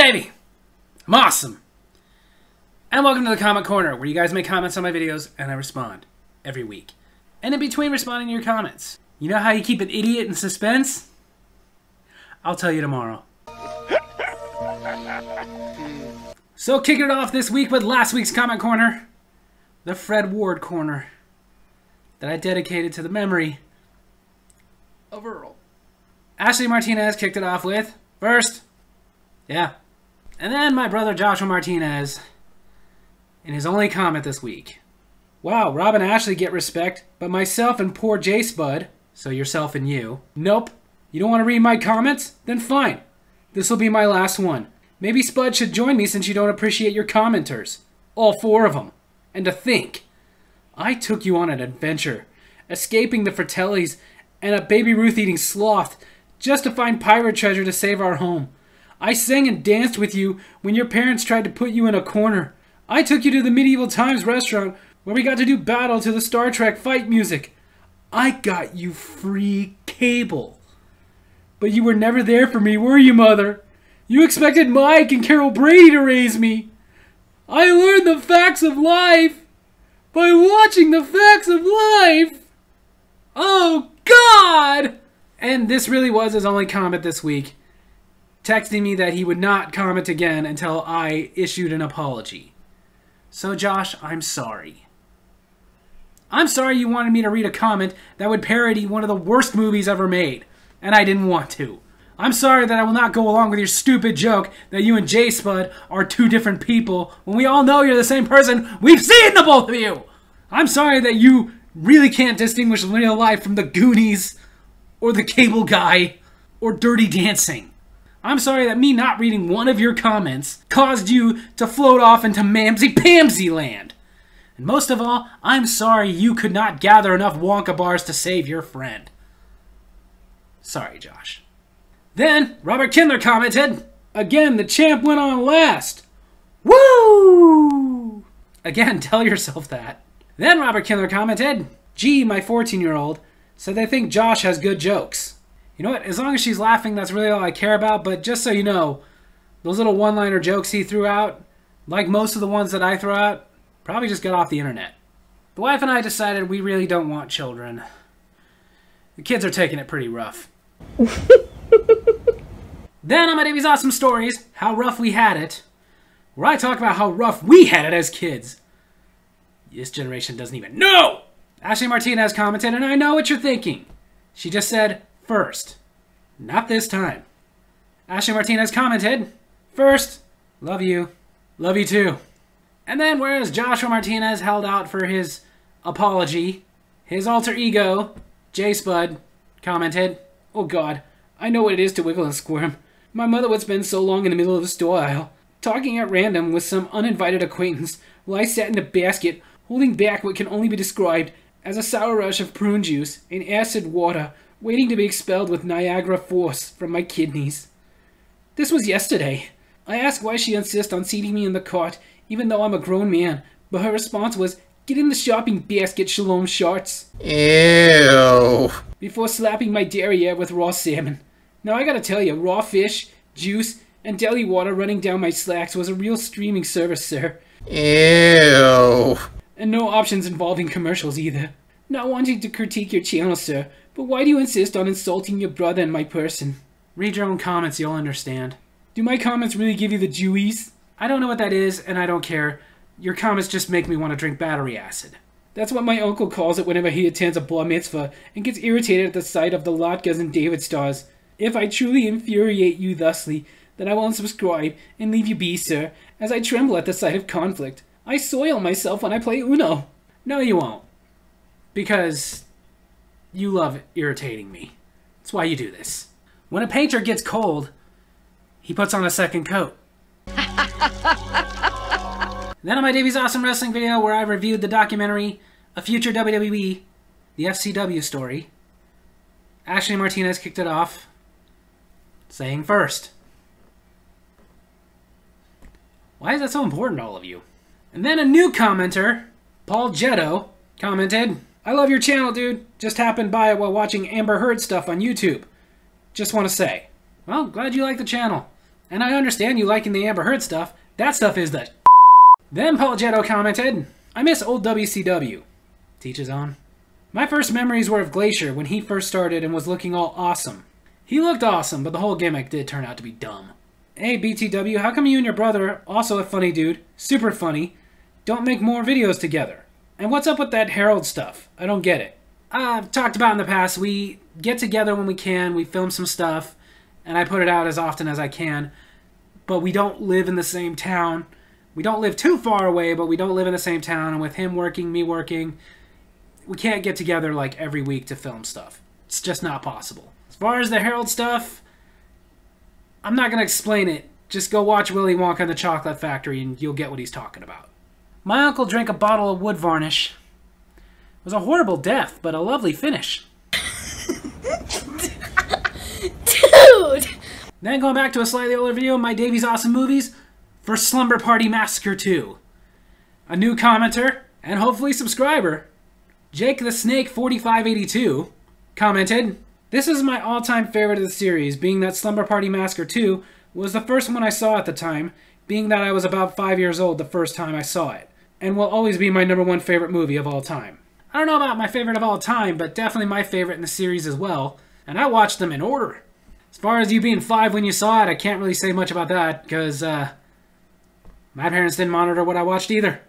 Davey. I'm awesome. And welcome to the Comment Corner, where you guys make comments on my videos and I respond every week. And in between responding to your comments, you know how you keep an idiot in suspense? I'll tell you tomorrow. So kicking it off this week with last week's Comment Corner, the Fred Ward Corner, that I dedicated to the memory of Earl. Ashley Martinez kicked it off with, first, yeah. And then my brother Joshua Martinez, in his only comment this week. Wow, Rob and Ashley get respect, but myself and poor J Spud, so yourself and you, nope. You don't want to read my comments? Then fine. This will be my last one. Maybe Spud should join me since you don't appreciate your commenters. All 4 of them. And to think, I took you on an adventure, escaping the Fratellis and a Baby Ruth eating sloth just to find pirate treasure to save our home. I sang and danced with you when your parents tried to put you in a corner. I took you to the Medieval Times restaurant where we got to do battle to the Star Trek fight music. I got you free cable. But you were never there for me, were you, Mother? You expected Mike and Carol Brady to raise me. I learned the facts of life by watching the facts of life. Oh, God! And this really was his only comment this week, texting me that he would not comment again until I issued an apology. So, Josh, I'm sorry. I'm sorry you wanted me to read a comment that would parody one of the worst movies ever made, and I didn't want to. I'm sorry that I will not go along with your stupid joke that you and J Spud are 2 different people when we all know you're the same person. We've seen the both of you! I'm sorry that you really can't distinguish real life from the Goonies, or the Cable Guy, or Dirty Dancing. I'm sorry that me not reading one of your comments caused you to float off into Mamsy-Pamsy land. And most of all, I'm sorry you could not gather enough Wonka bars to save your friend. Sorry, Josh. Then, Robert Kindler commented, again, the champ went on last. Woo! Again, tell yourself that. Then Robert Kindler commented, gee, my 14-year-old said they think Josh has good jokes. You know what, as long as she's laughing, that's really all I care about, but just so you know, those little one-liner jokes he threw out, like most of the ones that I throw out, probably just got off the internet. The wife and I decided we really don't want children. The kids are taking it pretty rough. Then on my Davey's Awesome Stories, How Rough We Had It, where I talk about how rough we had it as kids. This generation doesn't even know! Ashley Martinez commented, and I know what you're thinking. She just said, first. Not this time. Ashley Martinez commented, first, love you. Love you too. And then whereas Joshua Martinez held out for his apology, his alter ego, J Spud, commented, oh God, I know what it is to wiggle and squirm. My mother would spend so long in the middle of the store aisle, talking at random with some uninvited acquaintance, while I sat in a basket, holding back what can only be described as a sour rush of prune juice and acid water, waiting to be expelled with Niagara force from my kidneys. This was yesterday. I asked why she insists on seating me in the cart, even though I'm a grown man, but her response was, get in the shopping basket, Shalom Shorts. Ew. Before slapping my derriere with raw salmon. Now I gotta tell you, raw fish, juice, and deli water running down my slacks was a real streaming service, sir. Ew. And no options involving commercials either. Not wanting to critique your channel, sir, but why do you insist on insulting your brother and my person? Read your own comments, you'll understand. Do my comments really give you the jewies? I don't know what that is, and I don't care. Your comments just make me want to drink battery acid. That's what my uncle calls it whenever he attends a bar mitzvah and gets irritated at the sight of the latkes and David stars. If I truly infuriate you thusly, then I will unsubscribe and leave you be, sir, as I tremble at the sight of conflict. I soil myself when I play Uno. No, you won't. Because you love irritating me. That's why you do this. When a painter gets cold, he puts on a second coat. Then on my Davey's Awesome Wrestling video where I reviewed the documentary A Future WWE, the FCW story, Ashley Martinez kicked it off, saying first. Why is that so important to all of you? And then a new commenter, Paul Jetto, commented, I love your channel, dude. Just happened by it while watching Amber Heard stuff on YouTube. Just want to say. Well, glad you like the channel. And I understand you liking the Amber Heard stuff. That stuff is the Then Paul Jetto commented, I miss old WCW. Teaches on. My first memories were of Glacier when he first started and was looking all awesome. He looked awesome, but the whole gimmick did turn out to be dumb. Hey BTW, how come you and your brother, also a funny dude, super funny, don't make more videos together? And what's up with that Harold stuff? I don't get it. I've talked about in the past, we get together when we can, we film some stuff, and I put it out as often as I can, but we don't live in the same town. We don't live too far away, but we don't live in the same town, and with him working, me working, we can't get together like every week to film stuff. It's just not possible. As far as the Harold stuff, I'm not going to explain it. Just go watch Willy Wonka and the Chocolate Factory and you'll get what he's talking about. My uncle drank a bottle of wood varnish. It was a horrible death, but a lovely finish. Dude! Then going back to a slightly older video of my Davy's Awesome Movies for Slumber Party Massacre 2. A new commenter, and hopefully subscriber, Jake the Snake 4582, commented, This is my all-time favorite of the series, being that Slumber Party Massacre 2 was the first one I saw at the time, being that I was about 5 years old the first time I saw it, and will always be my #1 favorite movie of all time. I don't know about my favorite of all time, but definitely my favorite in the series as well, and I watched them in order. As far as you being 5 when you saw it, I can't really say much about that, because my parents didn't monitor what I watched either.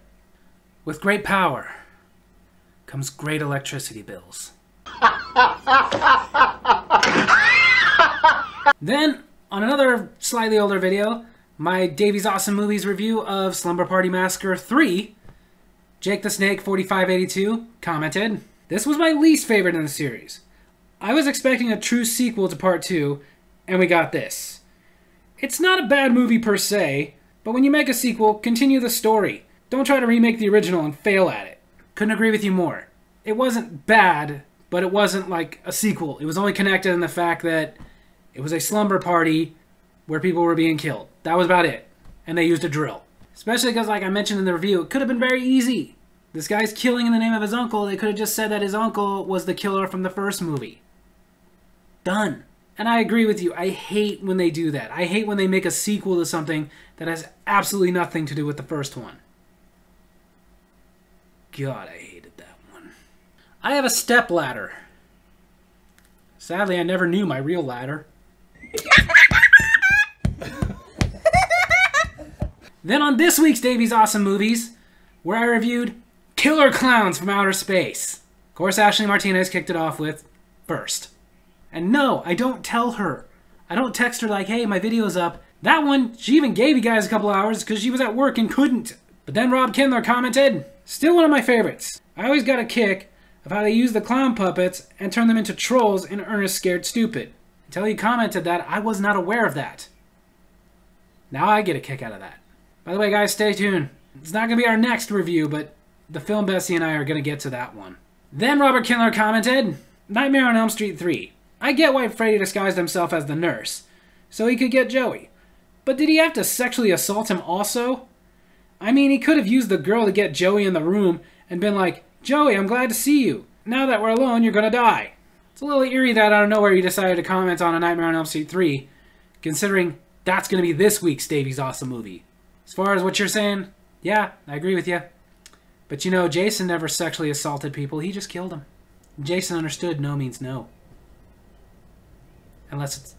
With great power comes great electricity bills. Then, on another slightly older video, my Davy's Awesome Movies review of Slumber Party Massacre 3, Jake the Snake 4582 commented, This was my least favorite in the series. I was expecting a true sequel to part 2, and we got this. It's not a bad movie per se, but when you make a sequel, continue the story. Don't try to remake the original and fail at it. Couldn't agree with you more. It wasn't bad, but it wasn't like a sequel. It was only connected in the fact that it was a slumber party where people were being killed. That was about it. And they used a drill. Especially because, like I mentioned in the review, it could have been very easy. This guy's killing in the name of his uncle. They could have just said that his uncle was the killer from the first movie. Done. And I agree with you. I hate when they do that. I hate when they make a sequel to something that has absolutely nothing to do with the first one. God, I hated that one. I have a step ladder. Sadly, I never knew my real ladder. Then on this week's Davy's Awesome Movies, where I reviewed Killer Clowns from Outer Space. Of course, Ashley Martinez kicked it off with first. And no, I don't tell her. I don't text her like, hey, my video's up. That one, she even gave you guys a couple hours because she was at work and couldn't. But then Rob Kindler commented, still one of my favorites. I always got a kick of how they use the clown puppets and turn them into trolls in Ernest Scared Stupid. Until he commented that, I was not aware of that. Now I get a kick out of that. By the way, guys, stay tuned. It's not going to be our next review, but the film Bessie and I are going to get to that one. Then Robert Kindler commented, Nightmare on Elm Street 3. I get why Freddy disguised himself as the nurse, so he could get Joey. But did he have to sexually assault him also? I mean, he could have used the girl to get Joey in the room and been like, Joey, I'm glad to see you. Now that we're alone, you're going to die. It's a little eerie that out of nowhere he decided to comment on A Nightmare on Elm Street 3, considering that's going to be this week's Davy's Awesome Movie. As far as what you're saying, yeah, I agree with you. But you know, Jason never sexually assaulted people, he just killed them. Jason understood no means no. Unless it's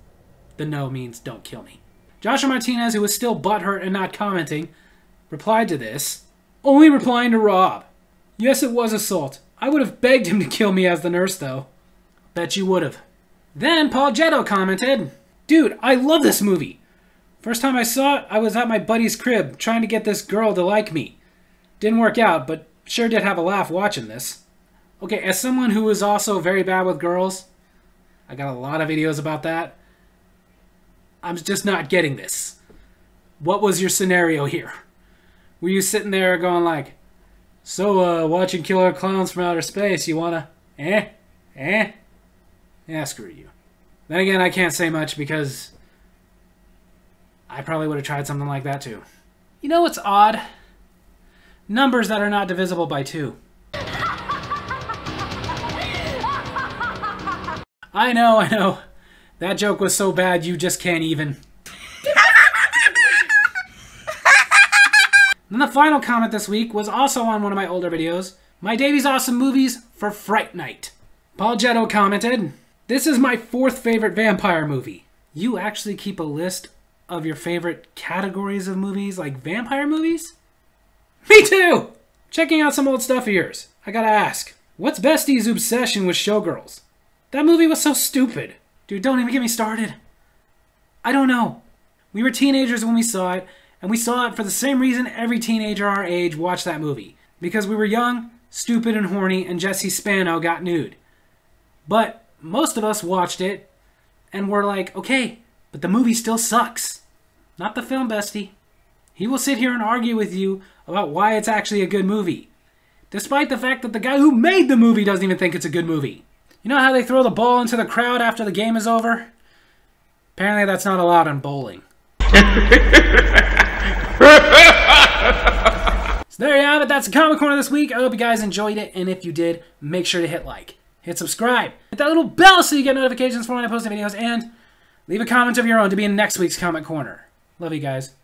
the no means don't kill me. Joshua Martinez, who was still butthurt and not commenting, replied to this, only replying to Rob. Yes, it was assault. I would have begged him to kill me as the nurse, though. Bet you would have. Then Paul Jetto commented, Dude, I love this movie. First time I saw it, I was at my buddy's crib trying to get this girl to like me. Didn't work out, but sure did have a laugh watching this. Okay, as someone who is also very bad with girls, I got a lot of videos about that. I'm just not getting this. What was your scenario here? Were you sitting there going like, so, watching Killer Clowns from Outer Space, you wanna, Yeah, screw you. Then again, I can't say much because I probably would have tried something like that too. You know what's odd? Numbers that are not divisible by 2. I know. That joke was so bad you just can't even. And then the final comment this week was also on one of my older videos. My Davy's Awesome Movies for Fright Night. Paul Jetto commented, "This is my 4th favorite vampire movie." You actually keep a list of your favorite categories of movies, like vampire movies? Me too! Checking out some old stuff of yours. I gotta ask, what's Bestie's obsession with Showgirls? That movie was so stupid. Dude, don't even get me started. I don't know. We were teenagers when we saw it, and we saw it for the same reason every teenager our age watched that movie. Because we were young, stupid, and horny, and Jesse Spano got nude. But most of us watched it, and were like, okay, but the movie still sucks. Not the film, Bestie. He will sit here and argue with you about why it's actually a good movie, despite the fact that the guy who made the movie doesn't even think it's a good movie. You know how they throw the ball into the crowd after the game is over? Apparently that's not allowed in bowling. So there you have it. That's the Comic Corner this week. I hope you guys enjoyed it, and if you did, make sure to hit like, hit subscribe, hit that little bell so you get notifications for when I post videos, and leave a comment of your own to be in next week's Comic Corner. Love you guys.